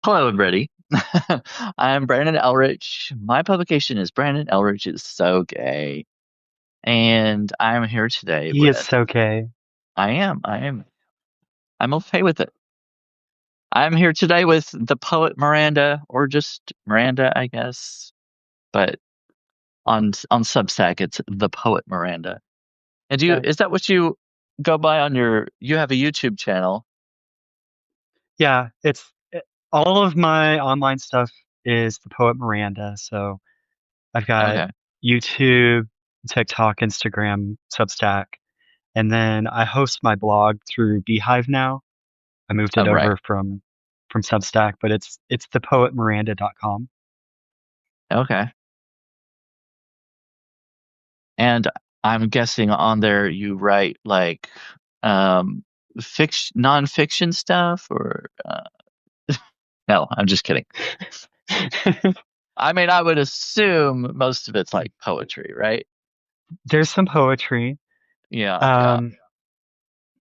Hello, everybody. I'm Brandon Elrich. My publication is Brandon Elrich is So Gay. And I'm here today He is with, so gay. I'm okay with it. I'm here today with the poet Miranda, or just Miranda, I guess. But on Substack, it's the poet Miranda. And Yeah. is that what you go by on you have a YouTube channel? Yeah, all of my online stuff is the poet Miranda. So I've got Okay. YouTube, TikTok, Instagram, Substack, and then I host my blog through Beehive now. I moved Oh, it right. over from Substack, but it's thepoetmiranda.com. Okay. And I'm guessing on there you write like fiction, nonfiction stuff, or no, I'm just kidding. I mean, I would assume most of it's like poetry, right? There's some poetry. Yeah, yeah. Um,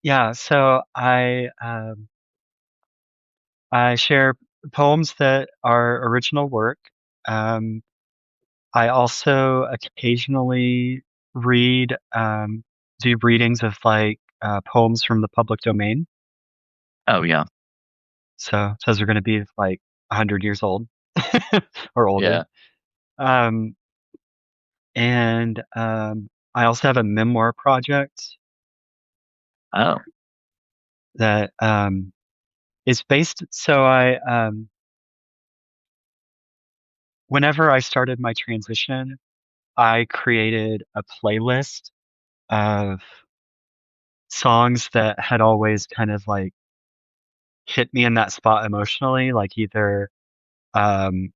yeah, so I share poems that are original work. Um, I also occasionally read, do readings of poems from the public domain. Oh, yeah, So those are going to be like 100 years old or older. yeah. Um, and I also have a memoir project Oh, that is based. So whenever I started my transition, I created a playlist of songs that had always kind of like hit me in that spot emotionally, like either um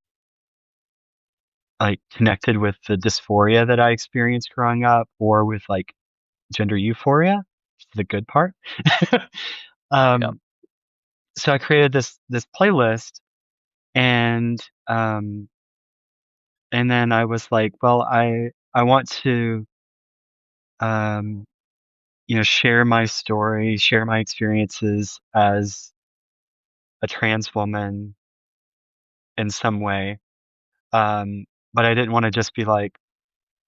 connected with the dysphoria that I experienced growing up or with like gender euphoria, which is the good part. yeah. um so I created this playlist and um and then I was like, well, I want to um share my story, share my experiences as a trans woman in some way. But I didn't want to just be like,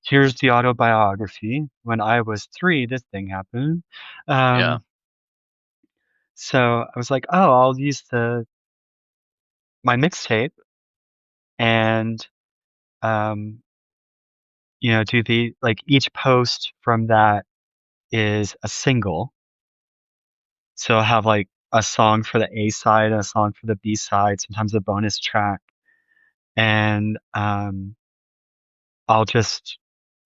here's the autobiography. When I was 3, this thing happened. Yeah. Um, so I was like, oh, I'll use the my mixtape and um, do the like each post from that is a single. So I'll have like a song for the A side, a song for the B side, sometimes a bonus track, and I'll just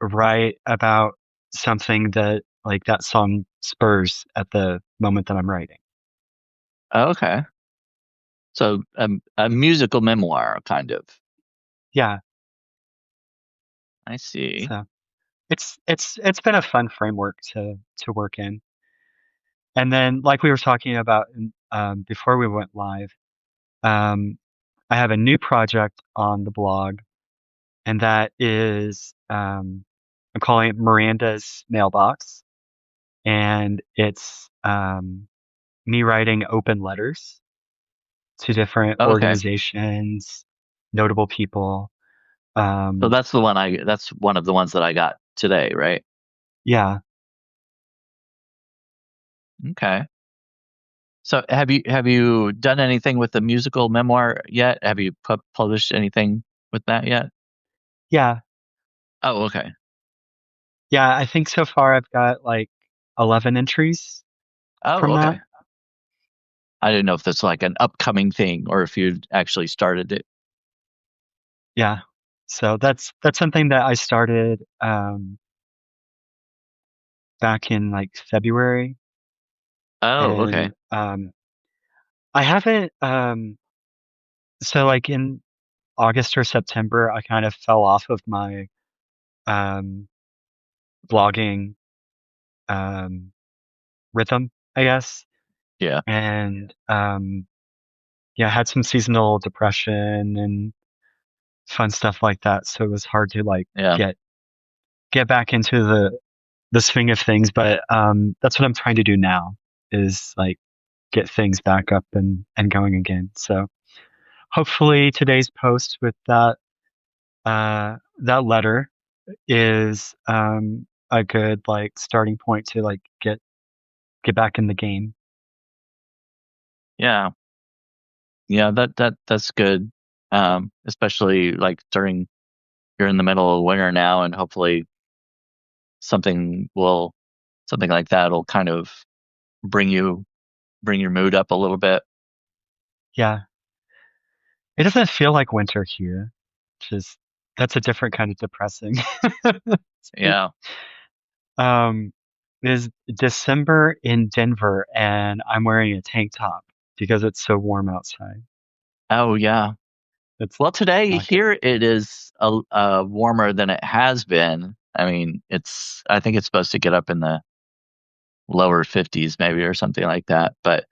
write about something that like that song spurs at the moment that I'm writing. Okay. So a musical memoir, kind of. Yeah. I see. So it's been a fun framework to work in. And then like we were talking about before we went live, um, I have a new project on the blog, and that is I'm calling it Miranda's Mailbox, and it's me writing open letters to different Okay. organizations, notable people. So Um, that's one of the ones that I got today, right? yeah, Okay. So have you done anything with the musical memoir yet? Have you published anything with that yet? yeah, Oh, okay. yeah. I think so far I've got like 11 entries Oh, from that. okay. I didn't know if that's like an upcoming thing or if you actually started it. Yeah. So that's something that I started back in like February, Oh, okay. and I haven't so like in August or September I kind of fell off of my um blogging um rhythm, I guess. Yeah. And yeah, I had some seasonal depression and fun stuff like that, so it was hard to like Yeah. get back into the swing of things, but that's what I'm trying to do now is like get things back up and going again. So hopefully today's post with that letter is a good like starting point to like get back in the game. Yeah. Yeah, that's good. Especially like during you're in the middle of winter now, and hopefully something will something like that will kind of bring you bring your mood up a little bit. Yeah. It doesn't feel like winter here, which is that's a different kind of depressing. Yeah. Um, it is December in Denver and I'm wearing a tank top because it's so warm outside. Oh yeah. It's Well, today not good. here it is warmer than it has been. I mean, I think it's supposed to get up in the lower 50s maybe or something like that. But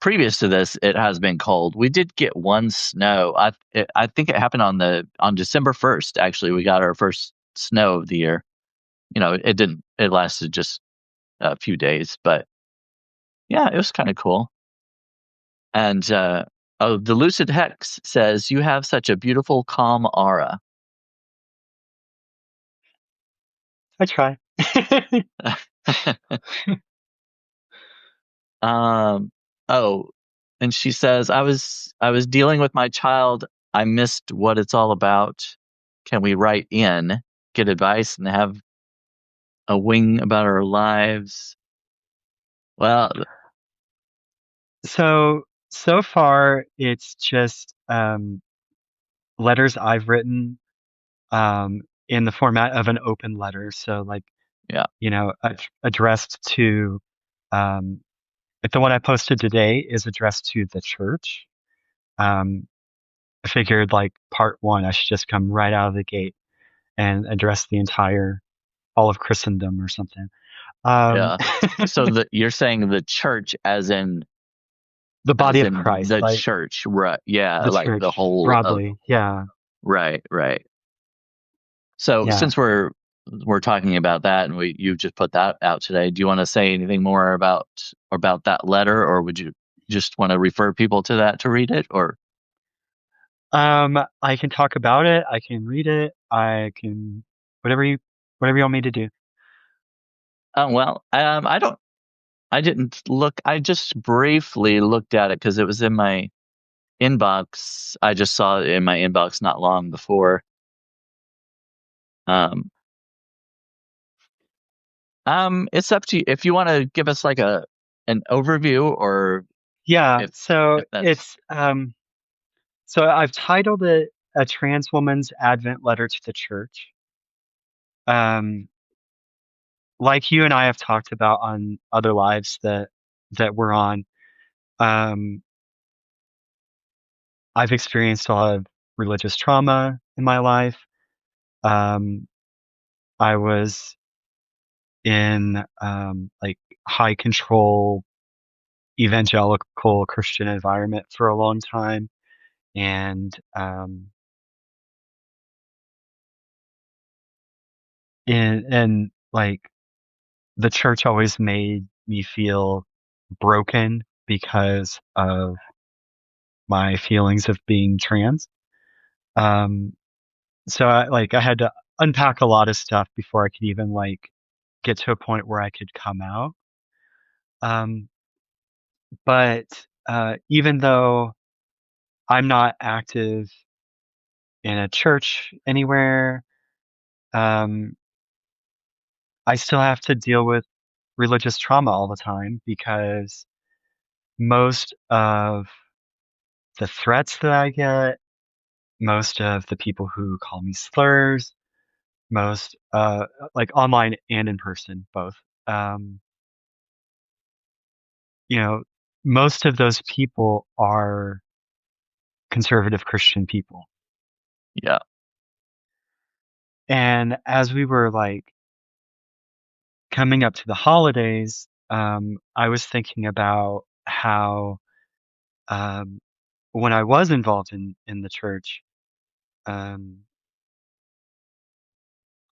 previous to this, it has been cold. We did get one snow. I think it happened on December 1st. Actually, we got our first snow of the year. It didn't. It lasted just a few days, but yeah, it was kind of cool. And oh, the Lucid Hex says you have such a beautiful, calm aura. I try. Um, oh, and she says, I was dealing with my child. I missed what it's all about. Can we write in, get advice, and have a wing about our lives? Well, So far it's just letters I've written in the format of an open letter. So like, yeah, addressed to um like the one I posted today is addressed to the church. Um I figured like part one I should just come right out of the gate and address the entire all of Christendom or something. Um yeah. So you're saying the church, the body as of in Christ, the like church, right? Yeah, the like the church whole of broadly. Yeah. right, right. So Yeah. since we're talking about that, and you just put that out today, do you want to say anything more about that letter, or would you just want to refer people to that to read it? Or I can talk about it. I can read it. I can whatever you whatever you want me to do. well, I didn't look. I just briefly looked at it because it was in my inbox. I just saw it in my inbox not long before. Um, it's up to you if you want to give us like an overview, or Yeah, if so if that's it's so I've titled it A Trans Woman's Advent Letter to the Church. Um like you and I have talked about on other lives that we're on. Um I've experienced a lot of religious trauma in my life. Um I was in like high control evangelical Christian environment for a long time and like the church always made me feel broken because of my feelings of being trans. Um, so I had to unpack a lot of stuff before I could even like get to a point where I could come out. Um, but even though I'm not active in a church anywhere, um, I still have to deal with religious trauma all the time because most of the threats that I get, most of the people who call me slurs, most like online and in person both. Um, you know, most of those people are conservative Christian people. yeah, And as we were like coming up to the holidays, I was thinking about how um, when I was involved in the church, um,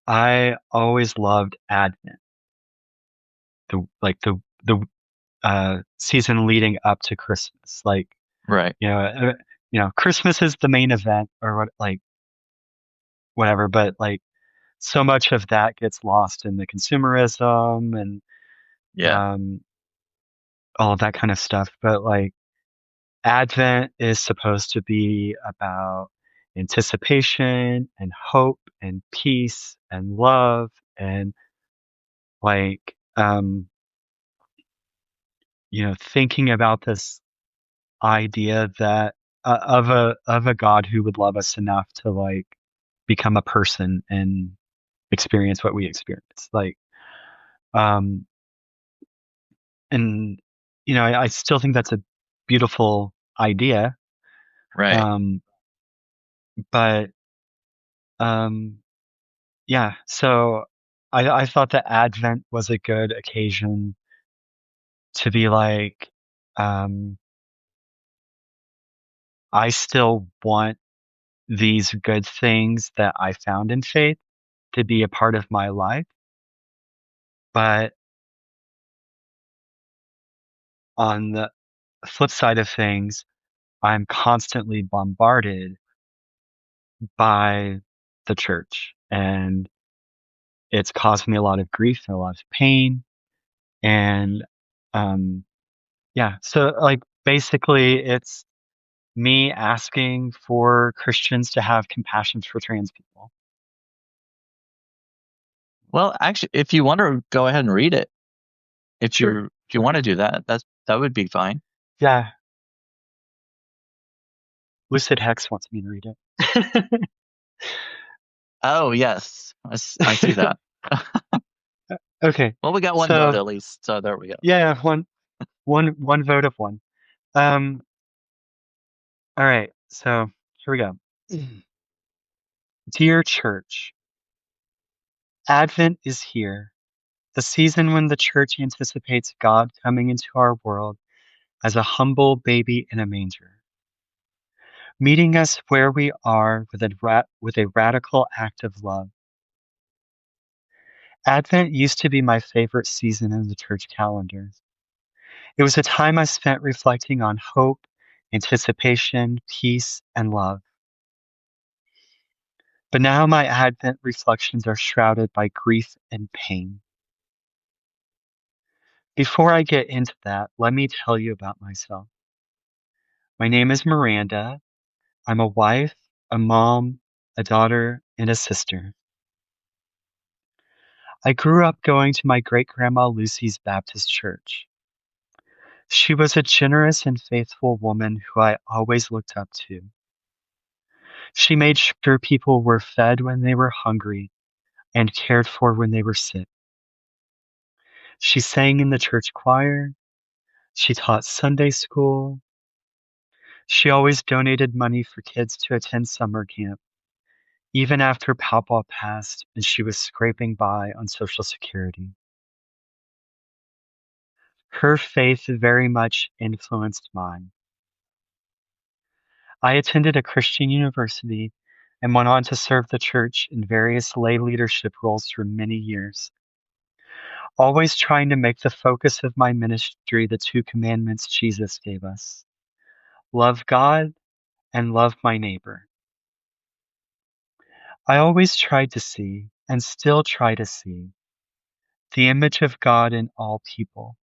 I always loved Advent, the season leading up to Christmas. Like, right, you know, Christmas is the main event or what, like whatever, but like so much of that gets lost in the consumerism and Yeah. um, all of that kind of stuff. But like Advent is supposed to be about anticipation and hope and peace and love and like thinking about this idea that of a God who would love us enough to like become a person and experience what we experience. Like um and I still think that's a beautiful idea. Right. Um but um yeah, so I thought that Advent was a good occasion to be like um I still want these good things that I found in faith to be a part of my life. But on the flip side of things, I'm constantly bombarded by the church, and it's caused me a lot of grief and a lot of pain. And um, yeah, so like basically, it's me asking for Christians to have compassion for trans people. Well, actually, if you want to go ahead and read it, Sure, if you sure. want to do that, that would be fine. Yeah, Lucid Hex wants me to read it. Oh, yes. I see that. Okay, Well, we got one vote so at least, so there we go. yeah, one vote of one. Um, all right, so here we go. Dear Church, Advent is here, the season when the Church anticipates God coming into our world as a humble baby in a manger, meeting us where we are with a radical act of love. Advent used to be my favorite season in the church calendar. It was a time I spent reflecting on hope, anticipation, peace, and love. But now my Advent reflections are shrouded by grief and pain. Before I get into that, let me tell you about myself. My name is Miranda. I'm a wife, a mom, a daughter, and a sister. I grew up going to my great grandma Lucy's Baptist church. She was a generous and faithful woman who I always looked up to. She made sure people were fed when they were hungry and cared for when they were sick. She sang in the church choir. She taught Sunday school. She always donated money for kids to attend summer camp, even after Pawpaw passed and she was scraping by on Social Security. Her faith very much influenced mine. I attended a Christian university and went on to serve the church in various lay leadership roles for many years, always trying to make the focus of my ministry the two commandments Jesus gave us: love God and love my neighbor. I always tried to see, and still try to see, the image of God in all people,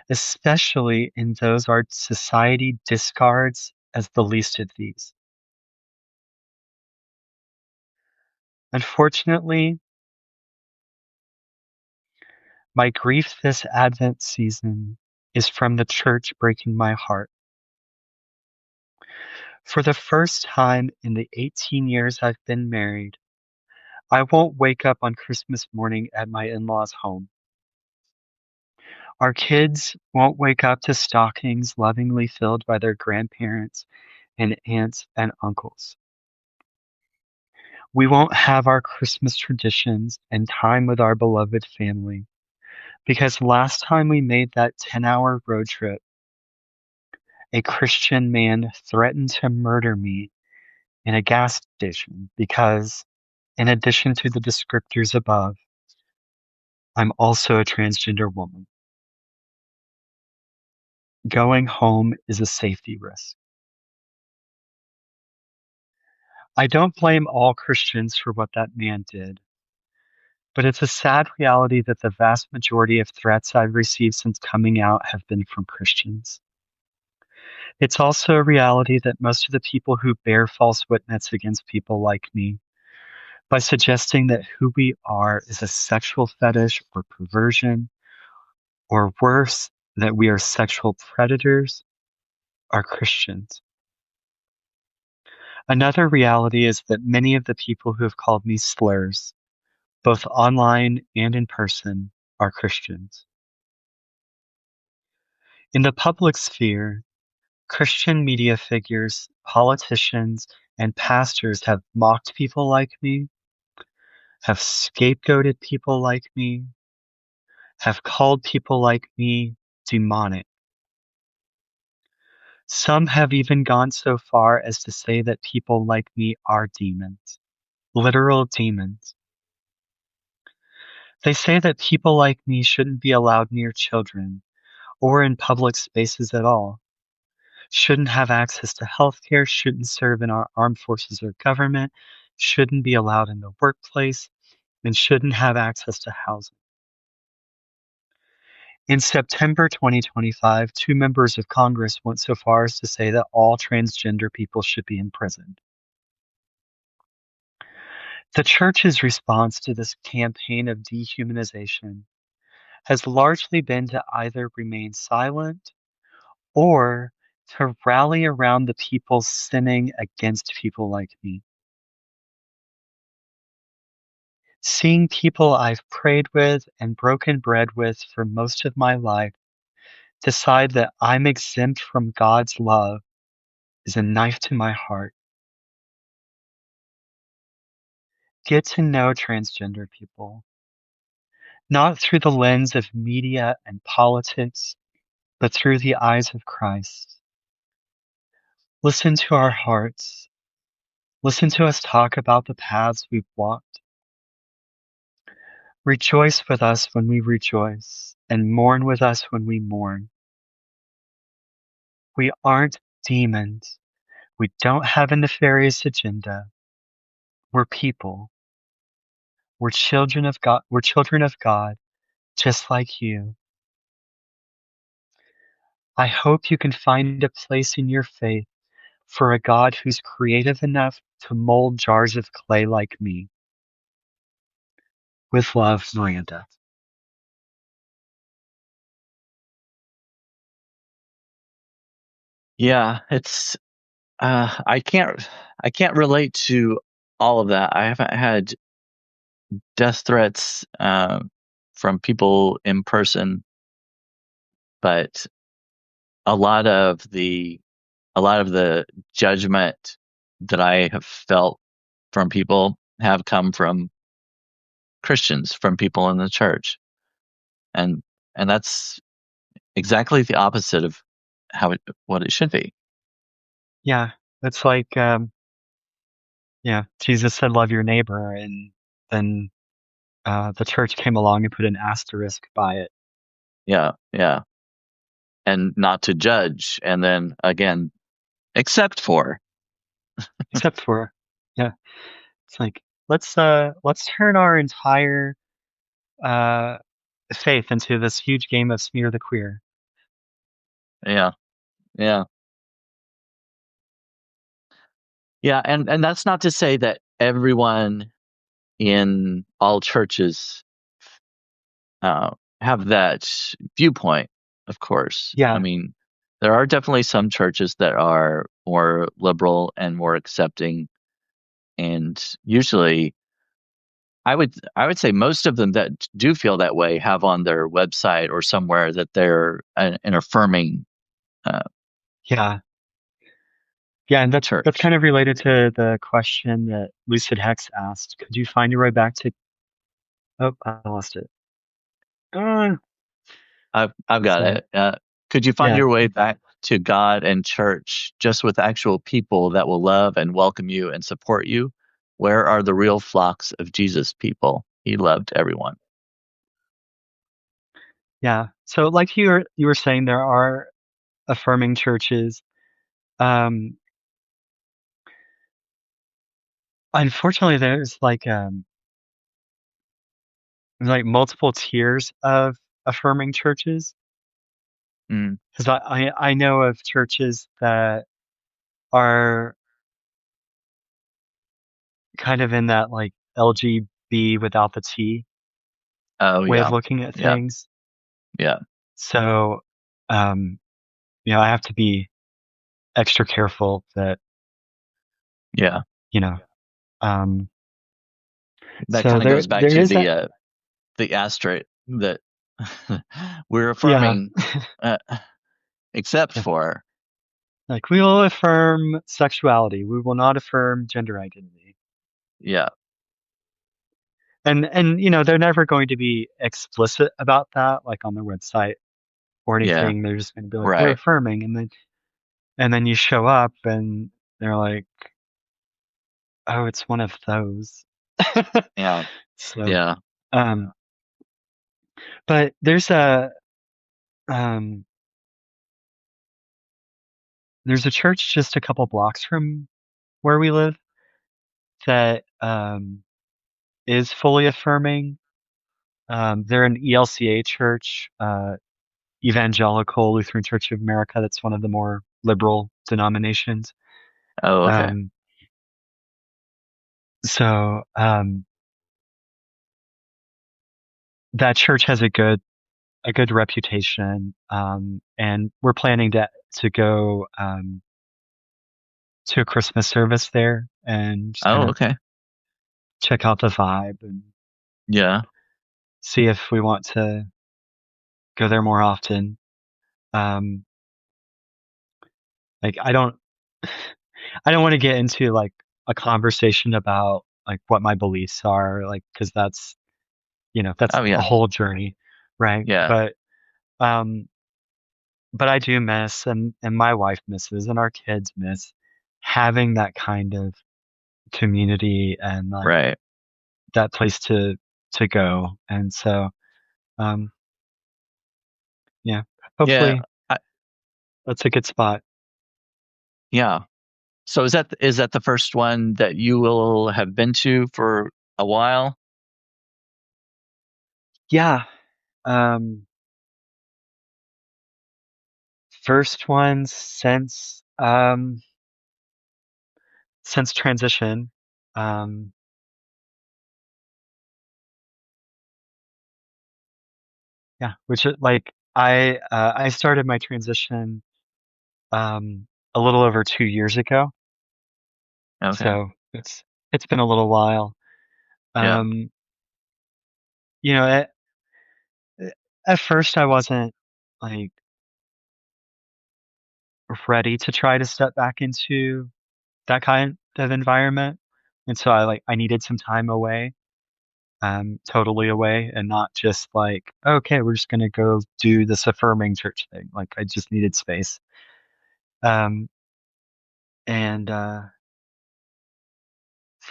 especially in those our society discards as the least of these. Unfortunately, my grief this Advent season is from the church breaking my heart. For the first time in the 18 years I've been married, I won't wake up on Christmas morning at my in-laws' home. Our kids won't wake up to stockings lovingly filled by their grandparents and aunts and uncles. We won't have our Christmas traditions and time with our beloved family because last time we made that 10-hour road trip, a Christian man threatened to murder me in a gas station because, in addition to the descriptors above, I'm also a transgender woman. Going home is a safety risk. I don't blame all Christians for what that man did, but it's a sad reality that the vast majority of threats I've received since coming out have been from Christians. It's also a reality that most of the people who bear false witness against people like me, by suggesting that who we are is a sexual fetish or perversion, or worse, that we are sexual predators, are Christians. Another reality is that many of the people who have called me slurs, both online and in person, are Christians. In the public sphere, Christian media figures, politicians, and pastors have mocked people like me, have scapegoated people like me, have called people like me demonic. Some have even gone so far as to say that people like me are demons, literal demons. They say that people like me shouldn't be allowed near children or in public spaces at all, shouldn't have access to healthcare, shouldn't serve in our armed forces or government, shouldn't be allowed in the workplace, and shouldn't have access to housing. In September 2025, two members of Congress went so far as to say that all transgender people should be imprisoned. The church's response to this campaign of dehumanization has largely been to either remain silent or to rally around the people sinning against people like me. Seeing people I've prayed with and broken bread with for most of my life decide that I'm exempt from God's love is a knife to my heart. Get to know transgender people, not through the lens of media and politics, but through the eyes of Christ. Listen to our hearts. Listen to us talk about the paths we've walked. Rejoice with us when we rejoice, and mourn with us when we mourn. We aren't demons. We don't have a nefarious agenda. We're people. We're children of God. We're children of God, just like you. I hope you can find a place in your faith for a God who's creative enough to mold jars of clay like me. With love, Miranda. Yeah, it's I can't relate to all of that. I haven't had death threats from people in person, but a lot of the a lot of the judgment that I have felt from people have come from Christians, from people in the church. And and that's exactly the opposite of how it what it should be. Yeah, it's like, yeah, Jesus said, love your neighbor, and then the church came along and put an asterisk by it. Yeah, yeah. And not to judge and then again except for. Except for, yeah, it's like, let's turn our entire uh, faith into this huge game of smear the queer. Yeah. Yeah. Yeah, and that's not to say that everyone in all churches uh, have that viewpoint, of course. I Yeah, mean, there are definitely some churches that are more liberal and more accepting, and usually, I would say most of them that do feel that way have on their website or somewhere that they're an affirming uh, yeah, yeah, and that's church. kind of related to the question that Lucid Hex asked. Could you find your way back to? Oh, I lost it. Uh, I've got sorry. it. Could you find Yeah, your way back to God and church just with actual people that will love and welcome you and support you? Where are the real flocks of Jesus people? He loved everyone. yeah. So, like you were saying, there are affirming churches. Um, unfortunately, there's like multiple tiers of affirming churches. Mm. Because I know of churches that are kind of in that like LGB without the T Oh way of yeah. looking at Yeah. things. Yeah. So, um, I have to be extra careful that, Yeah. you know, um, That so kind of goes back there to is that, the asterisk that we're yeah, affirming, uh, except yeah. for Like we will affirm sexuality. We will not affirm gender identity. yeah. And they're never going to be explicit about that, like on their website or Yeah. anything. They're just going to be like, we're Right. affirming, and then you show up and they're like, oh, it's one of those. Yeah. So, Yeah. um, but um, there's a church just a couple blocks from where we live that is fully affirming. They're an ELCA church, Evangelical Lutheran Church of America. That's one of the more liberal denominations. Oh, okay. Um, so that church has a good reputation, and we're planning to go to a Christmas service there and just kind Oh, of okay. check out the vibe and Yeah. see if we want to go there more often. Um, like I don't want to get into like a conversation about like what my beliefs are, like because that's Oh, a yeah. whole journey, right? Yeah. Um, but I do miss, and my wife misses, and our kids miss having that kind of community and like Right. that place to go. And so, um, yeah, Yeah. hopefully I, that's a good spot. yeah. So is that the first one that you will have been to for a while? Yeah. Um, first one since transition. Um, yeah, which is like I started my transition a little over 2 years ago, Okay. so it's been a little while. Yeah. Um, you know, at first I wasn't like ready to try to step back into that kind of environment, and so I needed some time away, totally away, and not just like, okay, we're just gonna go do this affirming church thing. Like I just needed space. Um, and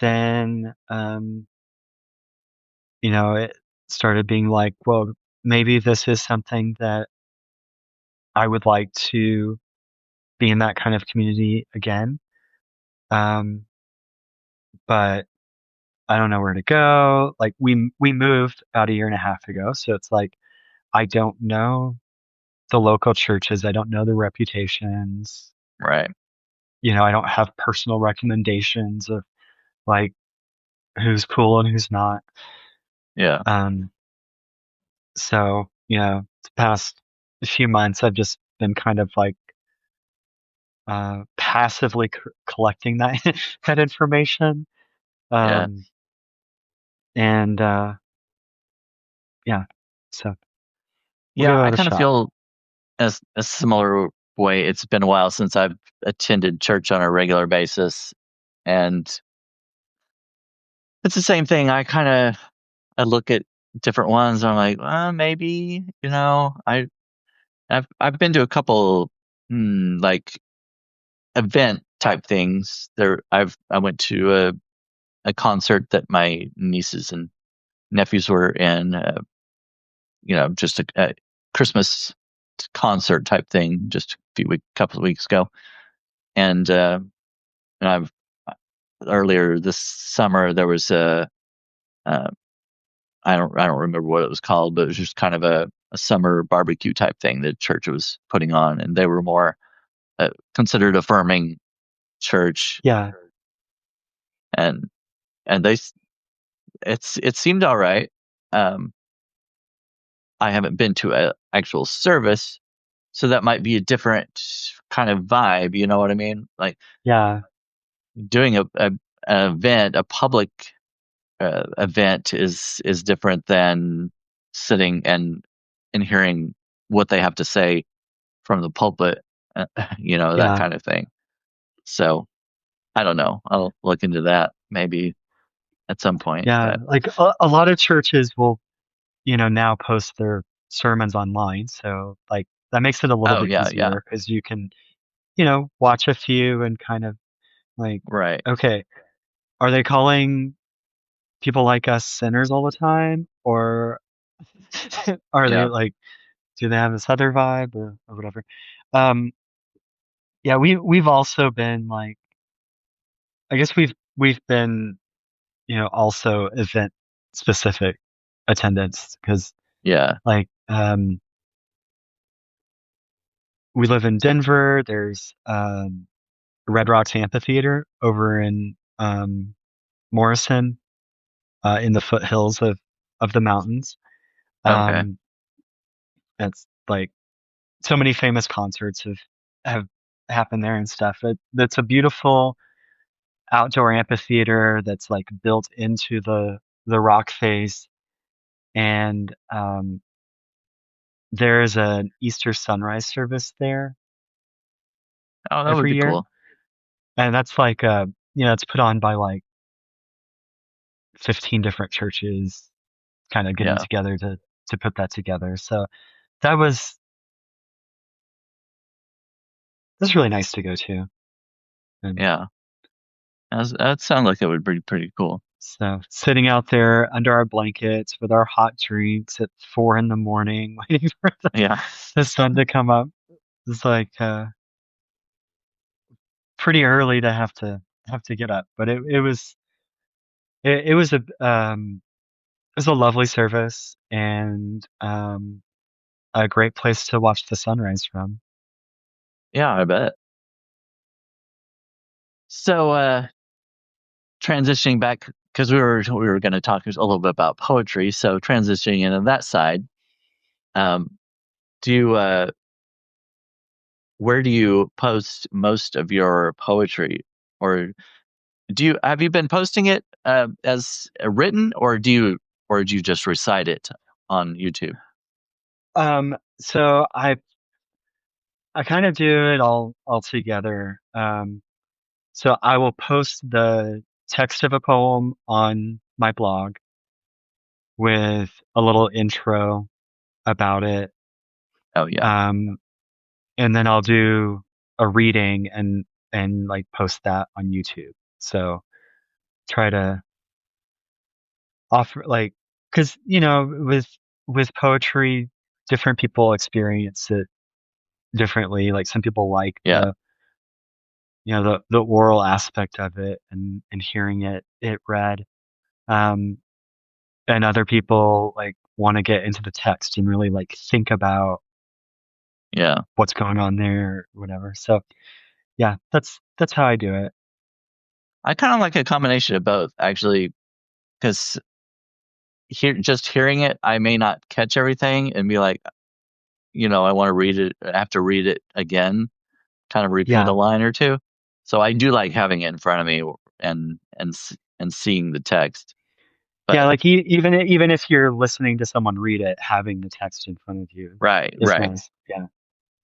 then it started being like, well, maybe this is something that I would like to be in that kind of community again. Um, but I don't know where to go. Like we moved about a year and a half ago, so it's like I don't know the local churches. I don't know the reputations. Right. I don't have personal recommendations of like who's cool and who's not. Yeah. Um, so the past few months I've just been kind of like passively collecting that that information. Yeah. Um, and yeah, so we'll give Yeah. I that a kind of shot. feel as a similar way. It's been a while since I've attended church on a regular basis, and it's the same thing. I look at different ones. And I'm like, maybe I've been to a couple like event type things. I went to a concert that my nieces and nephews were in. Just a Christmas concert type thing, just couple of weeks ago, and and I've earlier this summer there was uh, I don't remember what it was called, but it was just kind of a summer barbecue type thing the church was putting on, and they were more considered affirming church, Yeah. and and it seemed all right. Um, I haven't been to a actual service, so that might be a different kind of vibe. You know what I mean? Like Yeah. doing an event, a public event is different than sitting and hearing what they have to say from the pulpit, that Yeah. kind of thing. So I don't know. I'll look into that maybe at some point. Yeah. But Like a lot of churches will, now post their sermons online. So like that makes it a little oh bit yeah, yeah, easier because you can, watch a few and kind of like, right, okay, are they calling people like us sinners all the time? Or are they yeah. like, do they have this other vibe or whatever? Um, yeah, we've also been like, I guess we've been, also event specific attendance because Yeah. like, we live in Denver. There's, Red Rocks Amphitheater over in, Morrison, in the foothills of the mountains. Okay. Um, it's like so many famous concerts have happened there and stuff. That's a beautiful outdoor amphitheater that's like built into the rock face, and there is an Easter sunrise service there Oh, that would every be year, cool. and that's like it's put on by like 15 different churches, kind of getting Yeah. together to put that together. So that was really nice to go to, and Yeah. That sounds like it would be pretty cool. so sitting out there under our blankets with our hot drinks at 4 in the morning, waiting for Yeah. the sun to come up. It's like pretty early to have to get up, but it was a lovely service and a great place to watch the sunrise from. Yeah, I bet. So transitioning back because we were going to talk a little bit about poetry. So transitioning into that side, um, do you where do you post most of your poetry, or have you been posting it as written, or do you just recite it on YouTube? So I kind of do it all together. So I will post the text of a poem on my blog with a little intro about it. Oh yeah, Um, and then I'll do a reading and like post that on YouTube. So try to offer like, cause with poetry, different people experience it differently. Like some people like yeah, the oral aspect of it and hearing it read. Um, and other people like want to get into the text and really like think about yeah. what's going on there or whatever. So yeah, that's how I do it. I kind of like a combination of both, actually, because just hearing it, I may not catch everything and be like, I want to read it. I have to read it again, kind of repeat a Yeah. line or two. So I do like having it in front of me and seeing the text. Yeah, But like even if you're listening to someone read it, having the text in front of you right, is right, nice. Yeah.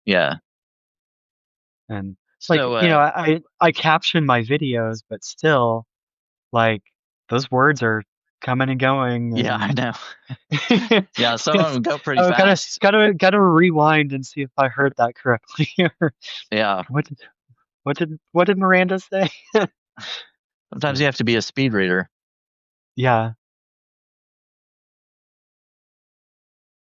yeah. And like, So I caption my videos, but still like those words are coming and going yeah, I and know. Yeah, some of it's, them go pretty oh, fast. gotta rewind and see if I heard that correctly. Or Yeah, what did what did Miranda say? sometimes So you have to be a speed reader. yeah,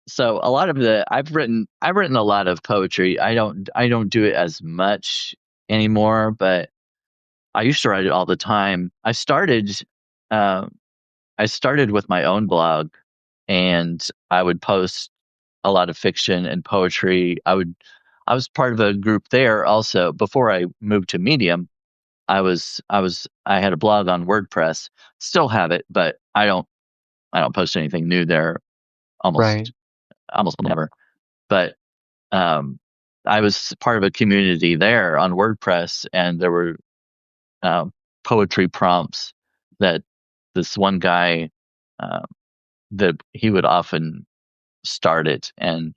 So a lot of I've written a lot of poetry. I don't do it as much anymore, but I used to write it all the time. Uh, I started with my own blog, and I would post a lot of fiction and poetry. I was part of a group there also before I moved to Medium. I had a blog on WordPress, still have it, but I don't post anything new there Right. almost almost never. But um, I was part of a community there on WordPress, and there were um, poetry prompts that this one guy uh, that he would often start it and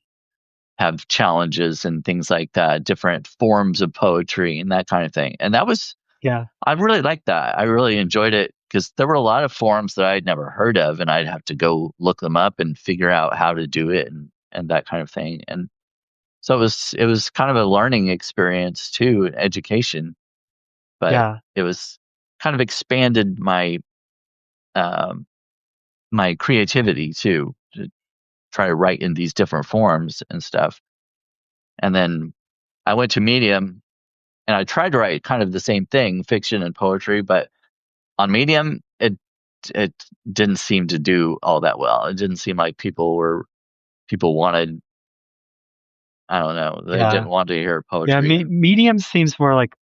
have challenges and things like that, different forms of poetry and that kind of thing. And Yeah. I really liked that. I really enjoyed it because there were a lot of forms that I'd never heard of, and I'd have to go look them up and figure out how to do it and that kind of thing. And so it was kind of a learning experience too, education, but Yeah. it was kind of expanded um, my creativity too, to try to write in these different forms and stuff. And then I went to Medium and I tried to write kind of the same thing, fiction and poetry, but on Medium, it didn't seem to do all that well. It didn't seem like people wanted, I don't know, they didn't Yeah. want to hear Yeah. poetry. And Medium seems more like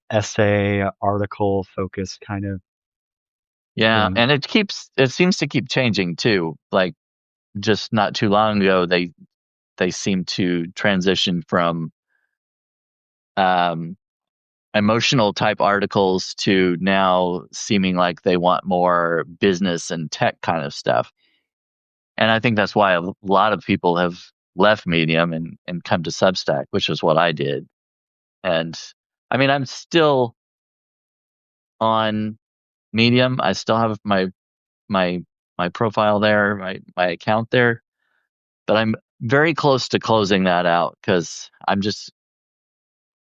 essay, article focused kind of yeah, thing. and it seems to keep changing too. Like just not too long ago, they seem to transition from um, emotional type articles to now seeming like they want more business and tech kind of stuff. And I think that's why a lot of people have left Medium and come to Substack, which is what I did. And I mean, I'm still on Medium. I still have my my profile there, my account there, but I'm very close to closing that out because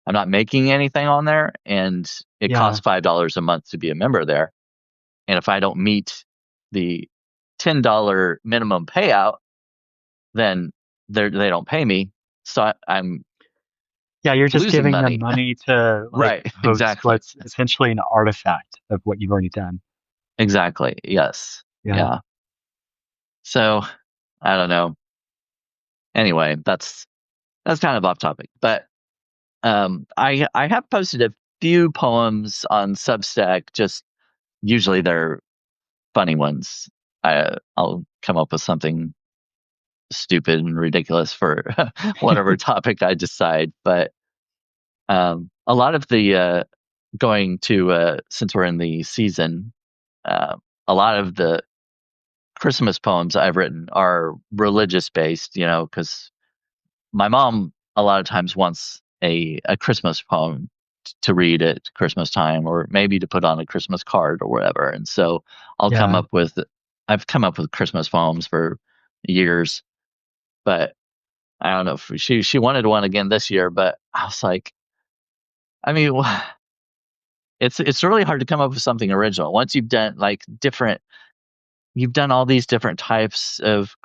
I'm not making anything on there, and it costs Yeah. $5 a month to be a member there. And if I don't meet the $10 minimum payout, then they don't pay me. So I'm Yeah. You're just losing giving them money. money to like Right. host Exactly. what's essentially an artifact of what you've already done. Exactly. Yes. Yeah. Yeah. So I don't know. Anyway, that's kind of off topic. But I have posted a few poems on Substack. Just usually they're funny ones. I'll come up with something stupid and ridiculous for whatever topic I decide. But a lot of the going to since we're in the season, uh, a lot of the Christmas poems I've written are religious based. You know, because my mom a lot of times wants a Christmas poem to read at Christmas time, or maybe to put on a Christmas card or whatever. And so I'll come Yeah. up with I've come up with Christmas poems for years, but I don't know if she wanted one again this year, but I was like, I mean, it's really hard to come up with something original once you've done like different. You've done all these different types of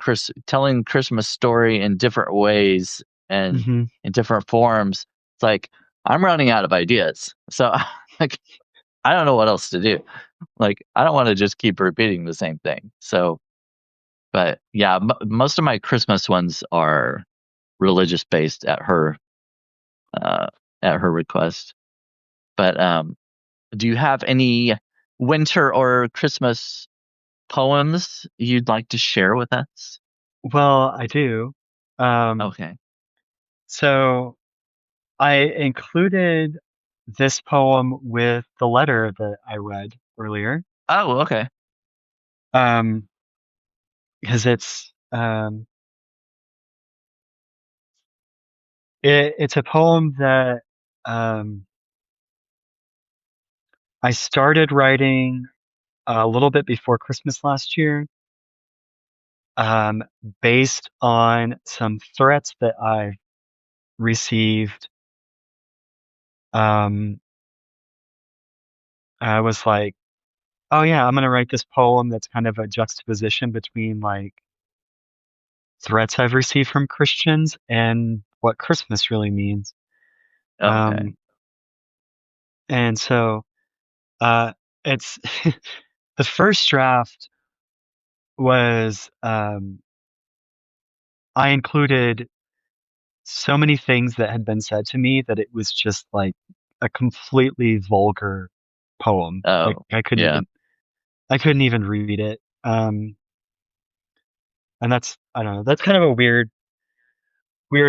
telling Christmas story in different ways and Hmm. in different forms. It's like I'm running out of ideas, so like I don't know what else to do. Like I don't want to just keep repeating the same thing. So, but yeah, most of my Christmas ones are religious based uh, at her request. But do you have any winter or Christmas poems you'd like to share with us? Well, I do. Um, Okay. so I included this poem with the letter that I read earlier. Oh, okay. Um, because it's a poem that um I started writing a little bit before Christmas last year, um, based on some threats that I received. Um, I was like, oh yeah, I'm gonna write this poem that's kind of a juxtaposition between like threats I've received from Christians and what Christmas really means. Okay. Um, and so Uh, it's the first draft was I included so many things that had been said to me that it was just like a completely vulgar poem. Like Oh, yeah. I couldn't even read it. And that's I don't know, that's kind of a weird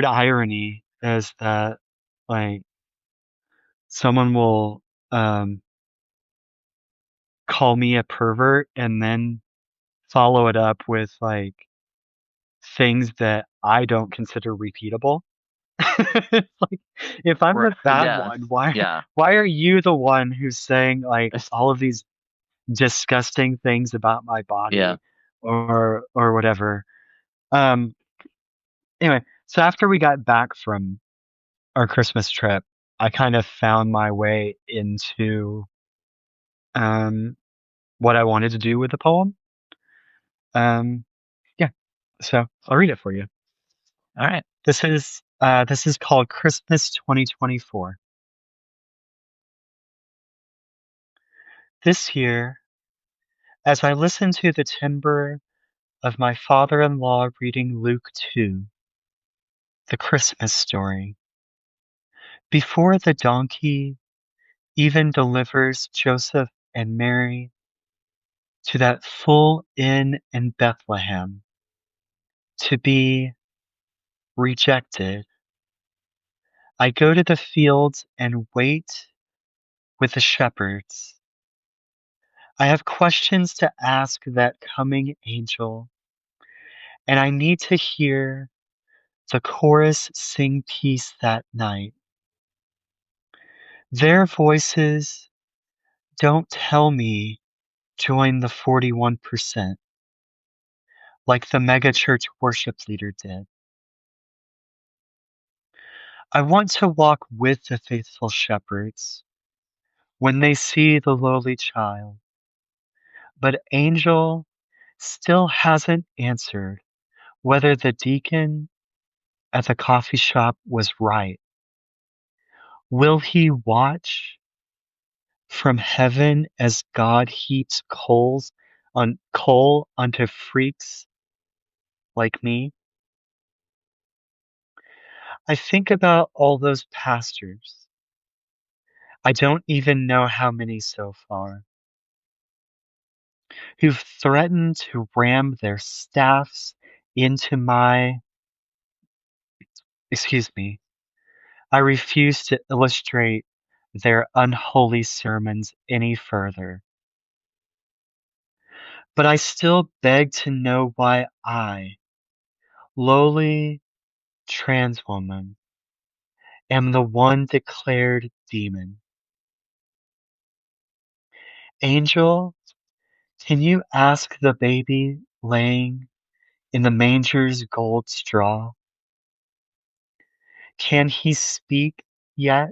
irony is that like someone will um call me a pervert and then follow it up with like things that I don't consider repeatable. Like, if I'm Right. the bad Yeah. one, Yeah. why are you the one who's saying like all of these disgusting things about my Yeah. body or whatever? Um, anyway, so after we got back from our Christmas trip, I kind of found my way into um what I wanted to do with the poem. Um, yeah, so I'll read it for you. All right. This is called Christmas 2024. This year, as I listen to the timbre of my father-in-law reading Luke 2, the Christmas story, before the donkey even delivers Joseph and Mary to that full inn in Bethlehem to be rejected, I go to the fields and wait with the shepherds. I have questions to ask that coming angel, and I need to hear the chorus sing peace that night. Their voices don't tell me join the 41% like the megachurch worship leader did. I want to walk with the faithful shepherds when they see the lowly child, but Angel still hasn't answered whether the deacon at the coffee shop was right. Will he watch from heaven as God heaps coal onto freaks like me? I think about all those pastors. I don't even know how many so far, who've threatened to ram their staffs into my, excuse me, I refuse to illustrate their unholy sermons any further. But I still beg to know why I, lowly trans woman, am the one declared demon. Angel, can you ask the baby laying in the manger's gold straw? Can he speak yet?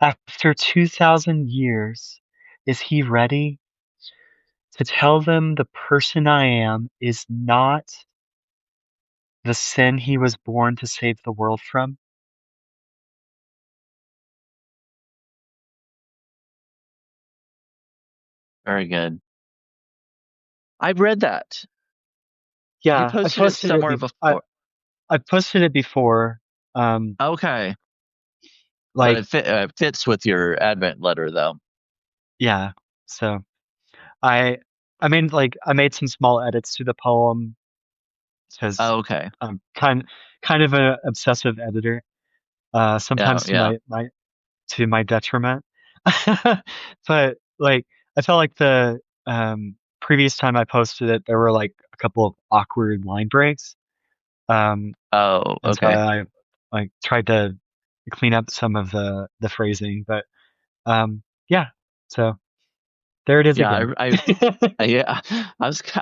After 2,000 years, is he ready to tell them the person I am is not the sin he was born to save the world from? Very good. I've read that. You Yeah, posted it somewhere before. I posted it before. Um, Okay. But like, it fits with your Advent letter, though. yeah. So I, I made some small edits to the poem because Okay. I'm kind of an obsessive editor. Yeah. Sometimes Yeah. to my detriment. But like, I felt like the previous time I posted it, there were like a couple of awkward line breaks. Um, Oh, and so okay. I like tried to clean up some of the phrasing, but yeah. So there it is Yeah. again. Yeah.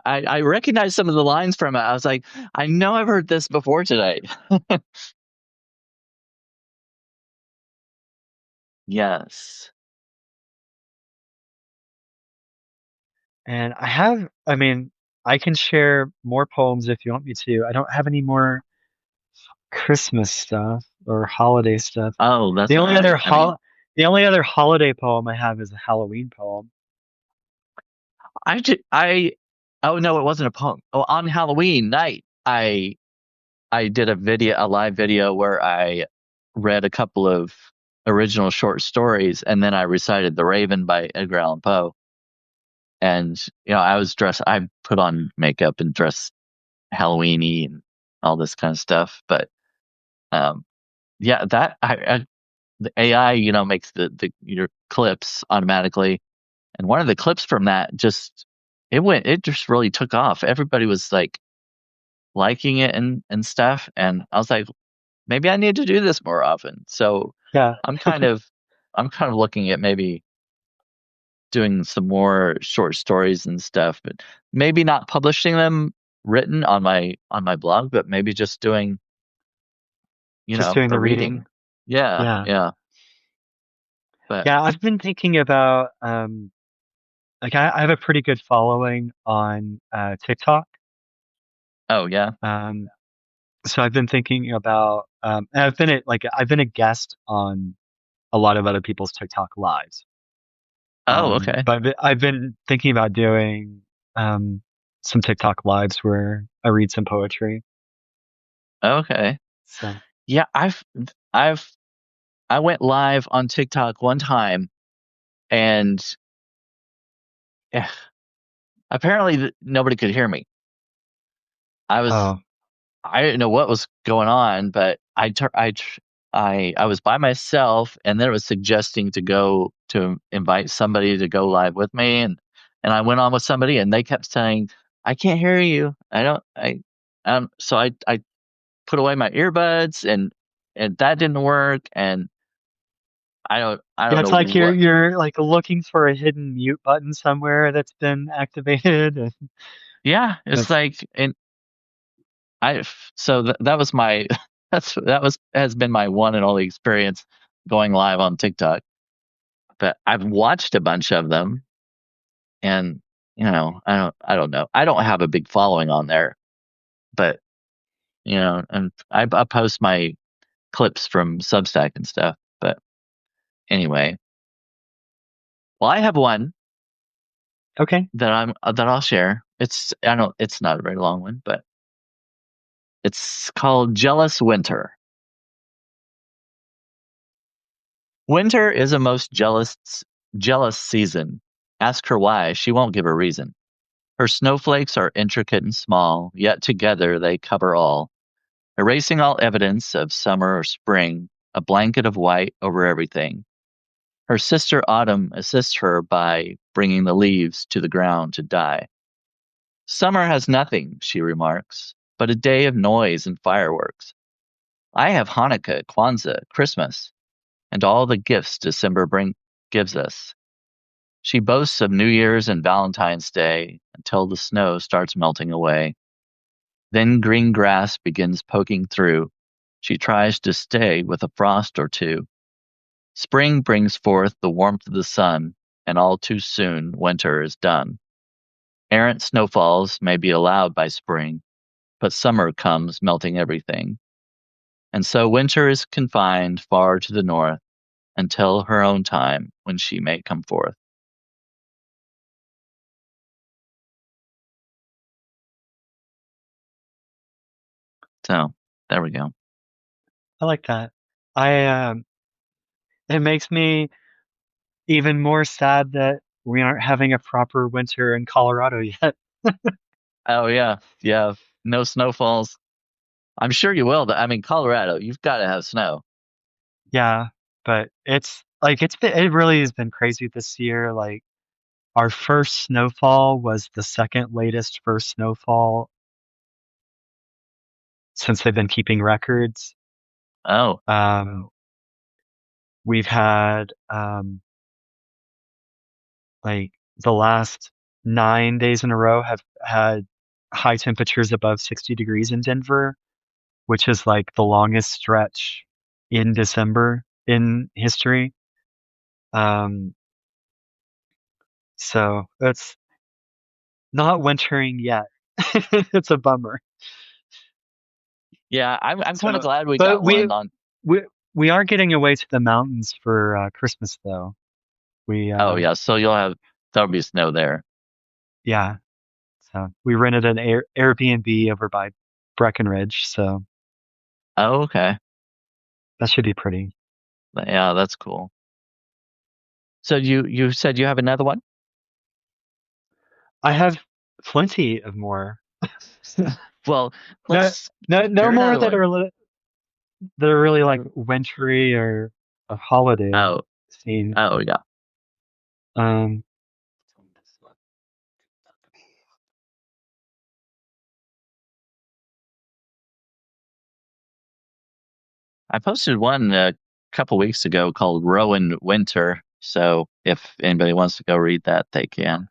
I recognized some of the lines from it. I was like, I know I've heard this before today. Yes. And I can share more poems if you want me to. I don't have any more Christmas stuff or holiday stuff. Oh, The that's all only other right. I mean, The only other holiday poem I have is a Halloween poem. I oh no, it wasn't a poem. Oh, on Halloween night, I did a live video where I read a couple of original short stories, and then I recited The Raven by Edgar Allan Poe. And I was dressed. I put on makeup and dressed Halloweeny and all this kind of stuff. But um, yeah, that the AI, makes the your clips automatically. And one of the clips from that it just really took off. Everybody was like liking it and stuff. And I was like, maybe I need to do this more often. So Yeah. I'm kind of I'm kind of looking at maybe doing some more short stories and stuff, but maybe not publishing them written on my blog, but maybe just doing, Just doing a the reading. reading. Yeah, Yeah. yeah. But Yeah, I've been thinking about like I have a pretty good following on TikTok. oh yeah. Um so I've been thinking about and I've been a guest on a lot of other people's TikTok lives. Oh, okay. But I've been thinking about doing um some TikTok lives where I read some poetry. Okay. So, Yeah, I've I went live on TikTok one time and eh, apparently nobody could hear me. I was oh, I didn't know what was going on, but I was by myself, and then it was suggesting to invite somebody to go live with me, and I went on with somebody, and they kept saying, "I can't hear you. I don't I." So I put away my earbuds, and that didn't work, and I don't yeah, it's know like what. you're like looking for a hidden mute button somewhere that's been activated. And Yeah, it's it's like, and I so that was my that was has been my one and only experience going live on TikTok. But I've watched a bunch of them, and I don't know. I don't have a big following on there, but and I post my clips from Substack and stuff. But anyway, well, I have one okay. that I'll share. I don't it's not a very long one, but it's called Jealous Winter. Winter is a most jealous season. Ask her why, she won't give a reason. Her snowflakes are intricate and small, yet together they cover all, erasing all evidence of summer or spring, a blanket of white over everything. Her sister Autumn assists her by bringing the leaves to the ground to die. Summer has nothing, she remarks, but a day of noise and fireworks. I have Hanukkah, Kwanzaa, Christmas, and all the gifts gives us. She boasts of New Year's and Valentine's Day until the snow starts melting away. Then green grass begins poking through. She tries to stay with a frost or two. Spring brings forth the warmth of the sun, and all too soon winter is done. Errant snowfalls may be allowed by spring, but summer comes melting everything. And so winter is confined far to the north until her own time when she may come forth. So there we go. I like that. I it makes me even more sad that we aren't having a proper winter in Colorado yet. Oh yeah, yeah. No snowfalls. I'm sure you will. I mean, Colorado, you've got to have snow. Yeah, but it really has been crazy this year. Like our first snowfall was the second latest first snowfall since they've been keeping records. Oh, Um, we've had like the last 9 days in a row have had high temperatures above 60 degrees in Denver, which is like the longest stretch in December in history. Um, so it's not wintering yet. It's a bummer. yeah. I'm kind of So, glad we but got one on. we are getting away to the mountains for Christmas though. We Oh yeah, so there'll be snow there. yeah, so we rented an Airbnb over by Breckenridge, so Oh, okay. that should be pretty. Yeah, that's cool. So you said you have another one? I have plenty of more. Well, No, let's no share more another that one. are that are really like wintry or a holiday Oh, scene. oh yeah. Um, I posted one a couple weeks ago called Rowan Winter. So if anybody wants to go read that, they can.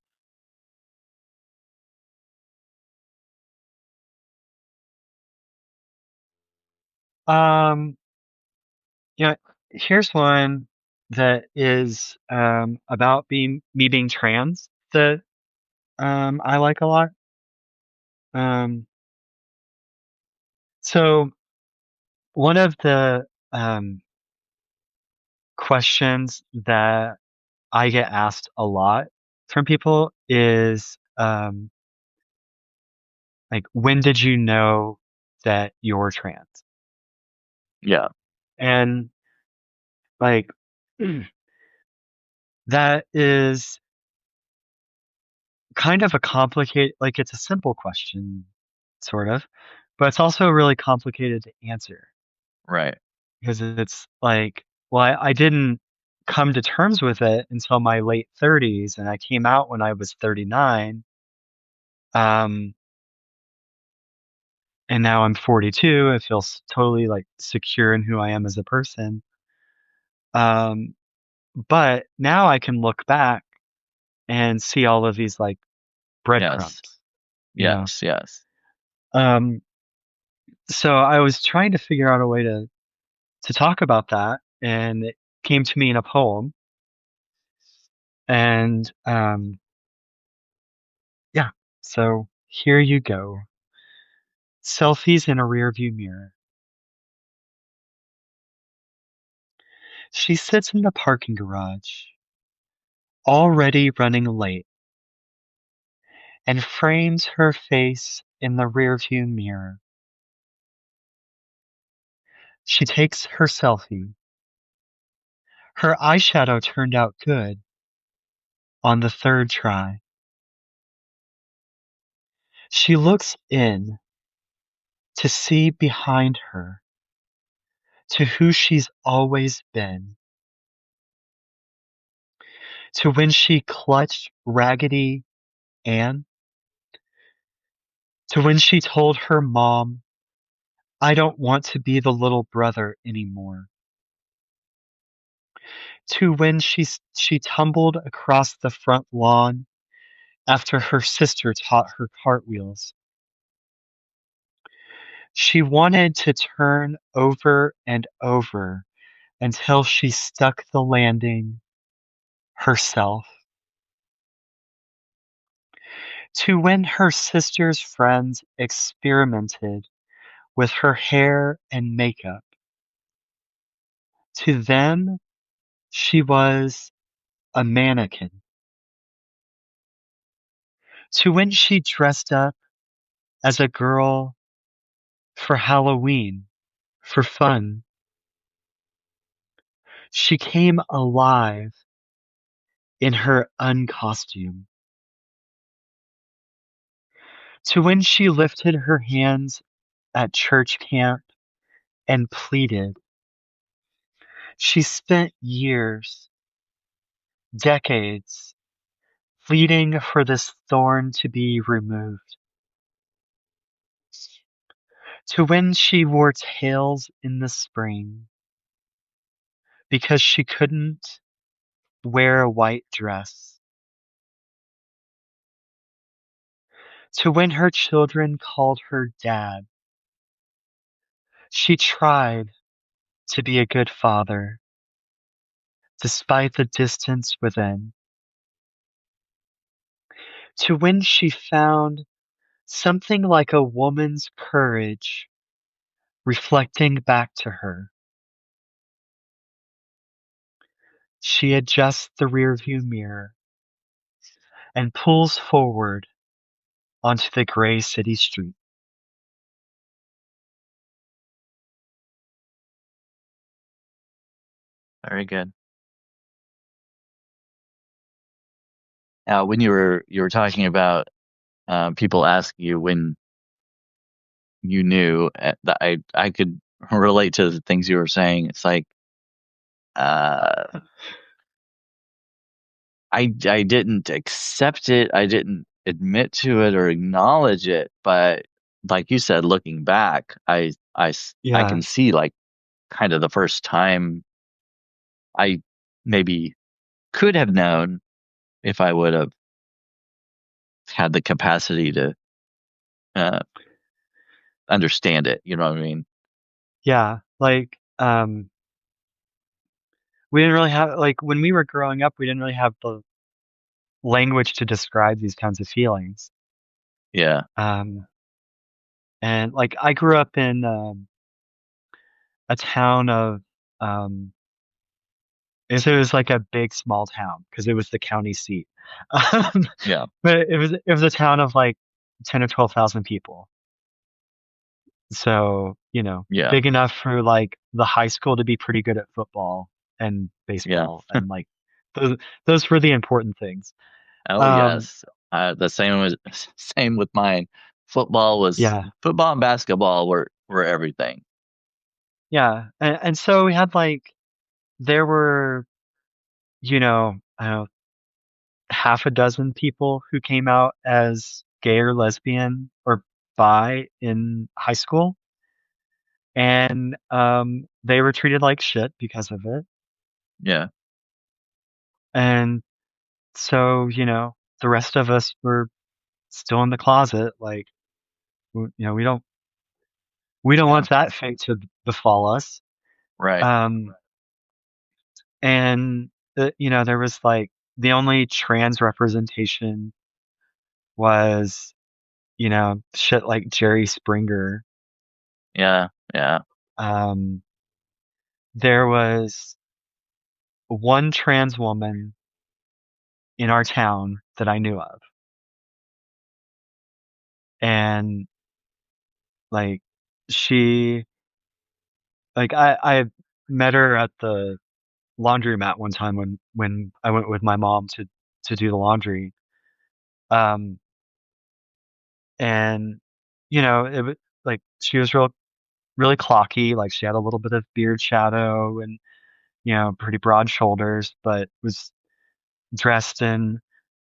um, yeah, here's one that is about being me being trans that I like a lot. Um, so one of the questions that I get asked a lot from people is like, when did you know that you're trans? Yeah, And like, that is kind of a complicated, like, it's a simple question, sort of, but it's also really complicated to answer right. because it's like, well, I didn't come to terms with it until my late 30s, and I came out when I was 39. Um, and now I'm 42. I feel totally like secure in who I am as a person. Um, but now I can look back and see all of these like Yes. breadcrumbs, you know. Yes, yes. Um, so I was trying to figure out a way to talk about that, and it came to me in a poem. And yeah, so here you go. Selfies in a rearview mirror. She sits in the parking garage, already running late, and frames her face in the rearview mirror. She takes her selfie. Her eyeshadow turned out good on the third try. She looks in to see behind her to who she's always been, to when she clutched Raggedy Ann, to when she told her mom, I don't want to be the little brother anymore, to when she tumbled across the front lawn after her sister taught her cartwheels. She wanted to turn over and over until she stuck the landing herself. To when her sister's friends experimented with her hair and makeup. To them, she was a mannequin. To when she dressed up as a girl for Halloween, for fun. She came alive in her uncostume. To when she lifted her hands at church camp and pleaded. She spent years, decades, pleading for this thorn to be removed. To when she wore tails in the spring because she couldn't wear a white dress. To when her children called her dad. She tried to be a good father despite the distance within. To when she found something like a woman's courage reflecting back to her. She adjusts the rearview mirror and pulls forward onto the gray city street. Very good. When you were talking about people ask you when you knew, that I could relate to the things you were saying. It's like uh, I didn't accept it, I didn't admit to it or acknowledge it, but like you said, looking back, I Yeah, can see like kind of the first time I maybe could have known if I would have had the capacity to uh, understand it. You know what I mean? yeah. Like, we didn't really have, like, when we were growing up, we didn't really have the language to describe these kinds of feelings. Yeah, Um, and like, I grew up in a town of, um, it was like a big small town because it was the county seat. Um, yeah, but it was a town of like 10 or 12,000 people. So, yeah, big enough for like the high school to be pretty good at football and yeah. baseball and like those those were the important things. Oh Um, yes. The same was same with mine. yeah, Football and basketball were everything. yeah. And so we had like there were, I don't know, half a dozen people who came out as gay or lesbian or bi in high school, and they were treated like shit because of it. Yeah, And so, the rest of us were still in the closet, like, we don't yeah, want that fate to befall us. right. Um, and there was like the only trans representation was, shit like Jerry Springer. Yeah, yeah, Um, there was one trans woman in our town that I knew of, and like she, like I met her at the laundromat one time when I went with my mom to do the laundry. Um, and it was like she was really clocky, like she had a little bit of beard shadow and pretty broad shoulders, but was dressed in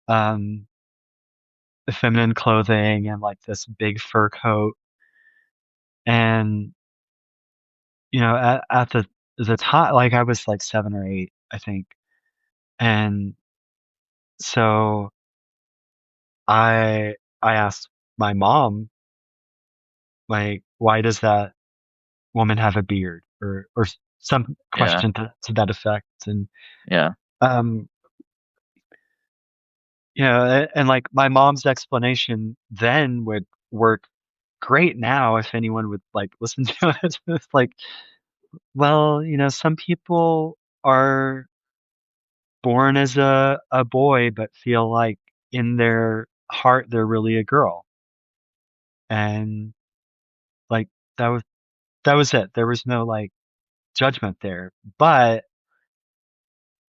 um feminine clothing and like this big fur coat. And at the time, like I was like 7 or 8, I think. And so I asked my mom, like, why does that woman have a beard, or some yeah, question to that effect. And yeah, um and like my mom's explanation then would work great now if anyone would like listen to it. It's like, well, some people are born as a boy but feel like in their heart they're really a girl. And like that was that was it. There was no like judgment there. But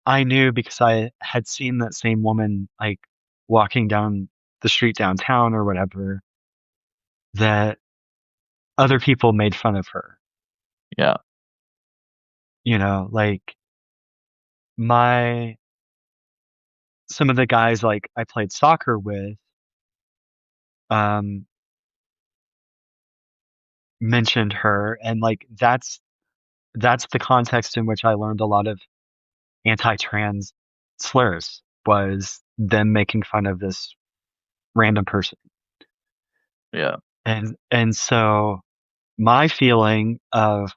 I knew because I had seen that same woman like walking down the street downtown or whatever, that other people made fun of her. yeah, Like my some of the guys like I played soccer with um mentioned her, and like that's the context in which I learned a lot of anti-trans slurs, was them making fun of this random person. yeah, And so my feeling of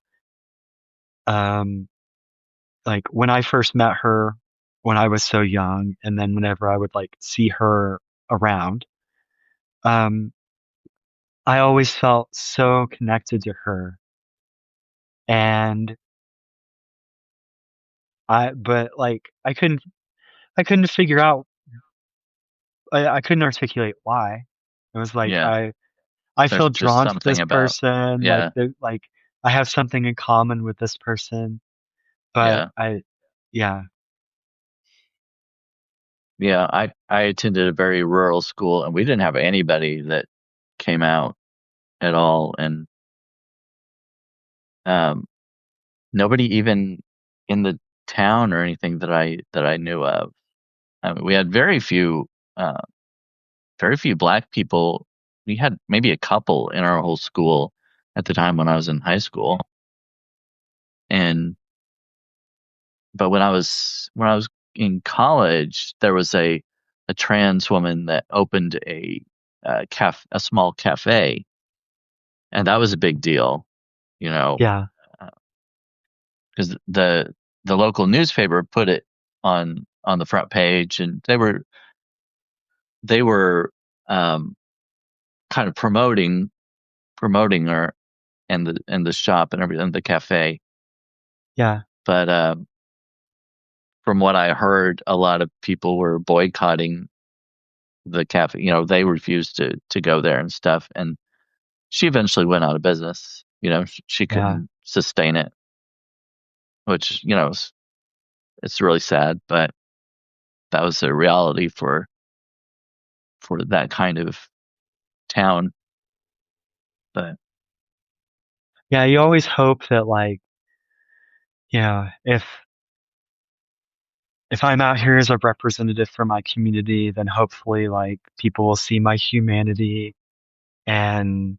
um like when I first met her when I was so young, and then whenever I would like see her around, um I always felt so connected to her. And but like I couldn't figure out I couldn't articulate why. It was like Yeah. I There's feel just drawn to something this about person, yeah, like I have something in common with this person, but yeah. yeah, Yeah, I attended a very rural school and we didn't have anybody that came out at all and um nobody even in the town or anything that I knew of. I mean, we had uh very few black people. We had maybe a couple in our whole school at the time when I was in high school. And but when I was in college, there was a trans woman that opened a small cafe, and that was a big deal, you know, yeah, because the local newspaper put it on the front page, and they were kind of promoting her and the shop and everything, the cafe. yeah, But from what I heard, a lot of people were boycotting the cafe. You know, they refused to go there and stuff. And she eventually went out of business. You know, she yeah. couldn't sustain it, which it's really sad. But that was a reality for that kind of town. But Yeah, you always hope that like, if I'm out here as a representative for my community, then hopefully like people will see my humanity and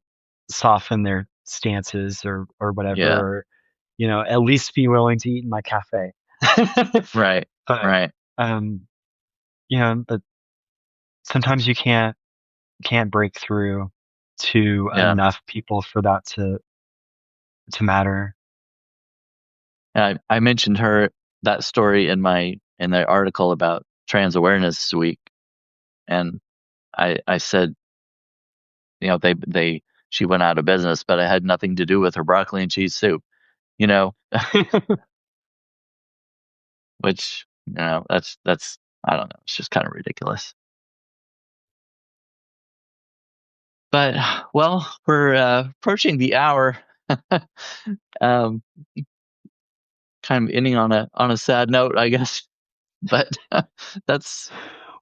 soften their stances or whatever, yeah, or at least be willing to eat in my cafe. right, But right, um, but sometimes you can't break through to yeah. enough people for that to matter. And I mentioned that story in the article about Trans Awareness Week, and I said, she went out of business, but it had nothing to do with her broccoli and cheese soup, you know, which that's I don't know, it's just kind of ridiculous. But well, we're approaching the hour, um, kind of ending on a sad note, I guess. But that's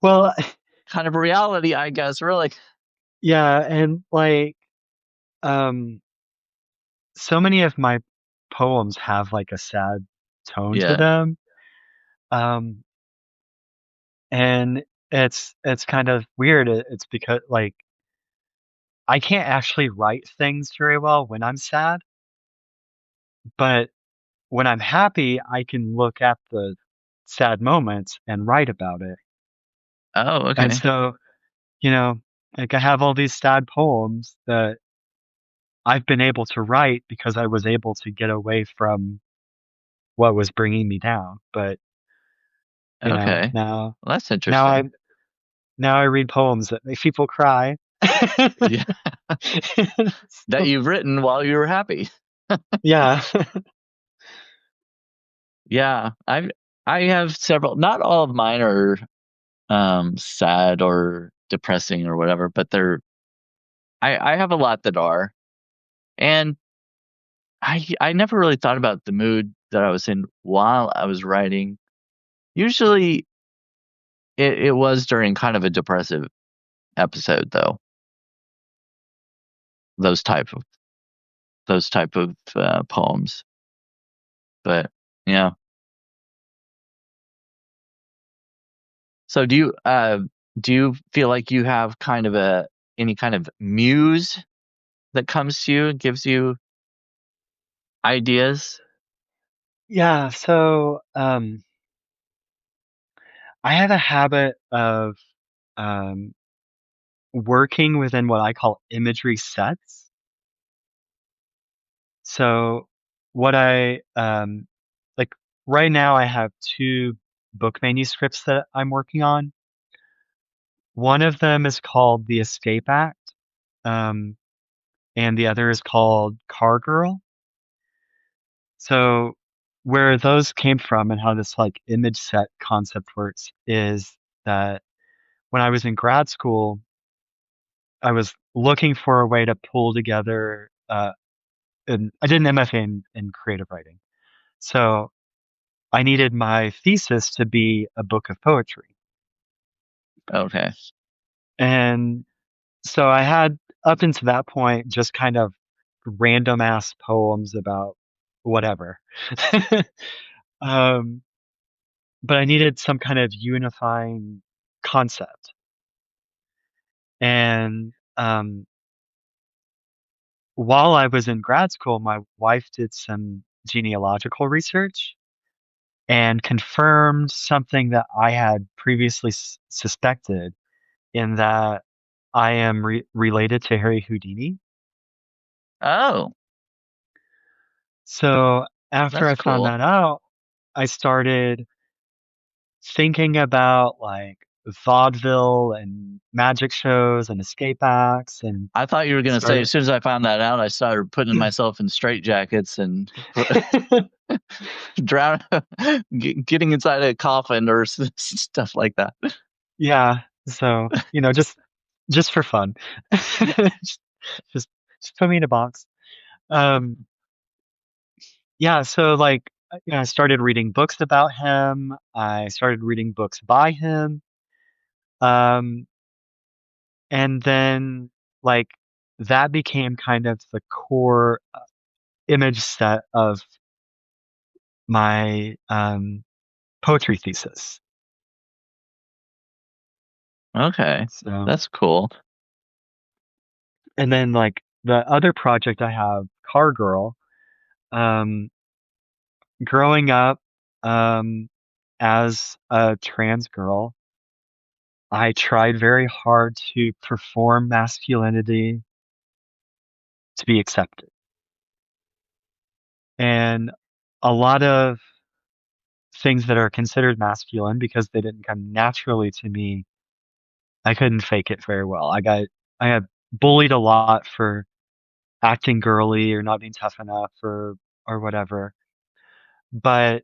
Well, kind of a reality, I guess, really. yeah, and like um so many of my poems have like a sad tone to Yeah. them. Um and it's kind of weird. It's because like I can't actually write things very well when I'm sad, but when I'm happy, I can look at the sad moments and write about it. Oh, And okay. so, you know, like I have all these sad poems that I've been able to write because I was able to get away from what was bringing me down. But, Okay. now Well, that's now I interesting. now I read poems that make people cry. Yeah. That So, you've written while you were happy. yeah. Yeah. I have several, not all of mine are sad or depressing or whatever, but I have a lot that are. And I never really thought about the mood that I was in while I was writing. Usually it was during kind of a depressive episode though. Those type of poems. But yeah. So do you feel like you have kind of a any kind of muse that comes to you and gives you ideas? Yeah, so I have a habit of um working within what I call imagery sets. So what I like right now I have two book manuscripts that I'm working on. One of them is called The Escape Act, um, and the other is called Car Girl. So where those came from and how this like image set concept works is that when I was in grad school, I was looking for a way to pull together, and I did an MFA in creative writing. So I needed my thesis to be a book of poetry. Okay. And so I had up until that point just kind of random ass poems about whatever. um, but I needed some kind of unifying concept. And while I was in grad school, my wife did some genealogical research and confirmed something that I had previously suspected in that I am related to Harry Houdini. Oh, So after that's I found cool. that out, I started thinking about like vaudeville and magic shows and escape acts and I thought you were going to say, started as soon as I found that out, I started putting myself in straitjackets and drown, getting inside a coffin or stuff like that. yeah, so just for fun. just, just just put me in a box. Um yeah, so like I started reading books about him. I started reading books by him. Um and then like that became kind of the core image set of my poetry thesis. Okay, So, that's cool. and then like the other project I have, Car Girl, um, growing up as a trans girl, I tried very hard to perform masculinity to be accepted. And a lot of things that are considered masculine because they didn't come naturally to me, I couldn't fake it very well. I got bullied a lot for acting girly or not being tough enough or whatever. But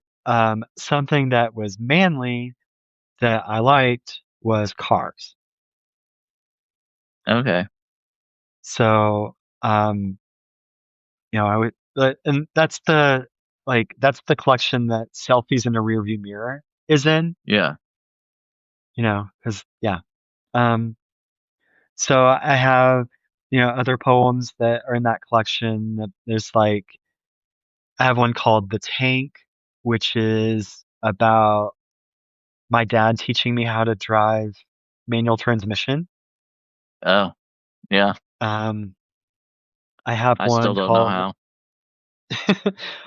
something that was manly that I liked was cars. Okay, So I would, and that's the collection that selfies in a rearview mirror is in. yeah, Because yeah. Um, so I have other poems that are in that collection. There's like I have one called The Tank, which is about my dad teaching me how to drive manual transmission. oh, yeah. Um, I have I still one don't know called how.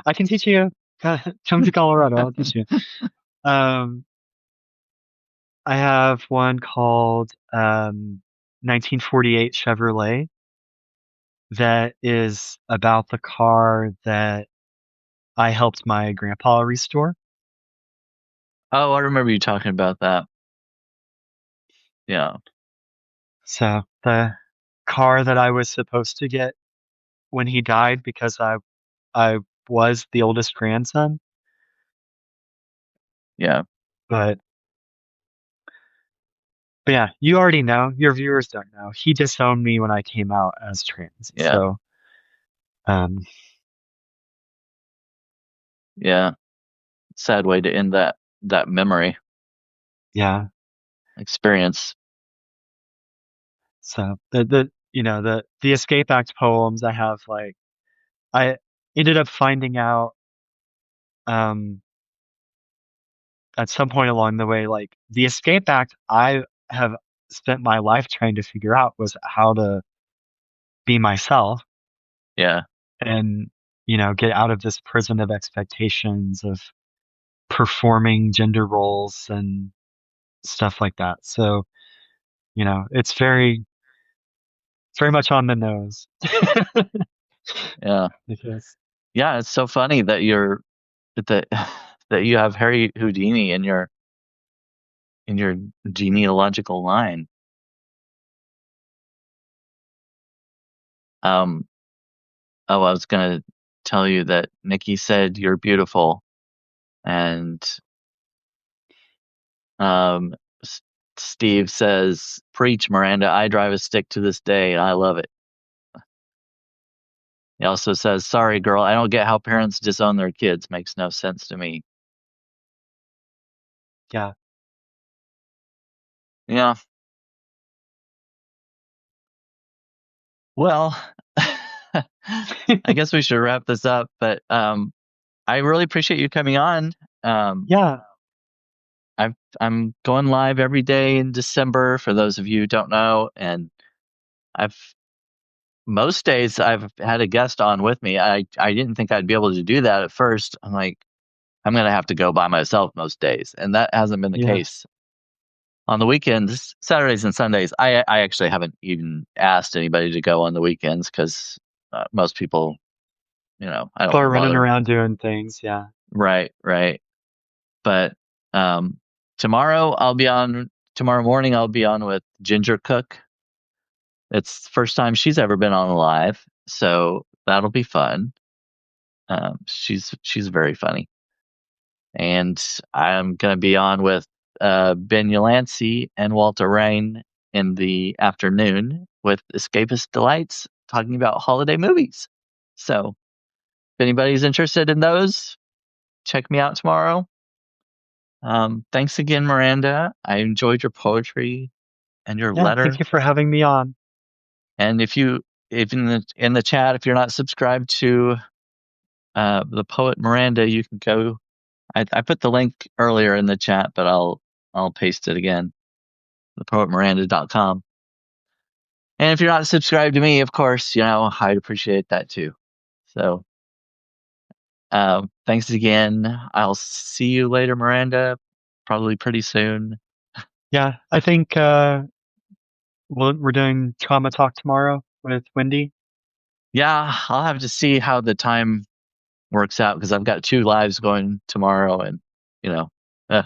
I can teach you. Come to Colorado, I'll teach you. Um, I have one called 1948 Chevrolet that is about the car that I helped my grandpa restore. Oh, I remember you talking about that. Yeah, So the car that I was supposed to get when he died because I was the oldest grandson, yeah, but yeah, you already know. Your viewers don't know. He disowned me when I came out as trans. yeah, So, um, yeah. Sad way to end that memory yeah. experience. So the Escape Act poems I have like I ended up finding out um at some point along the way like the Escape Act I have spent my life trying to figure out was how to be myself Yeah, and get out of this prison of expectations of performing gender roles and stuff like that. So, it's very much on the nose. yeah, Because yeah. It's so funny that that that you have Harry Houdini in your genealogical line. Um, oh, I was gonna tell you that Nikki said you're beautiful. And um, Steve says, "Preach, Miranda. I drive a stick to this day, and I love it." He also says, "Sorry, girl. I don't get how parents disown their kids. Makes no sense to me." Yeah. Yeah. Well, I guess we should wrap this up, but I really appreciate you coming on. Um, Yeah. I'm going live every day in December for those of you who don't know, and I've most days I've had a guest on with me. I didn't think I'd be able to do that at first. I'm like, I'm gonna have to go by myself most days, and that hasn't been the Yeah. case. On the weekends, Saturdays and Sundays, I actually haven't even asked anybody to go on the weekends because most people, I don't People want are to running bother. around doing things. Yeah. Right, right. But um, tomorrow I'll be on. Tomorrow morning I'll be on with Ginger Cook. It's the first time she's ever been on live, so that'll be fun. She's very funny, and I'm gonna be on with Ben Yulancey and Walter Rain in the afternoon with Escapist Delights, talking about holiday movies. So if anybody's interested in those, check me out tomorrow. Thanks again, Miranda. I enjoyed your poetry and your Yeah. Thank letter. you for having me on. And if in the chat, if you're not subscribed to the poet Miranda, you can go. I put the link earlier in the chat, but I'll paste it again. Thepoetmiranda.com. And if you're not subscribed to me, of course, I'd appreciate that too. So, thanks again. I'll see you later, Miranda. Probably pretty soon. Yeah. I think we're doing trauma talk tomorrow with Wendy. Yeah, I'll have to see how the time works out because I've got two lives going tomorrow, and you know, uh,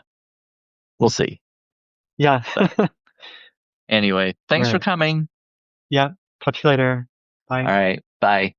we'll see. Yeah. But anyway, All thanks for right. coming. Yeah. Talk to you later. All Bye. right, bye.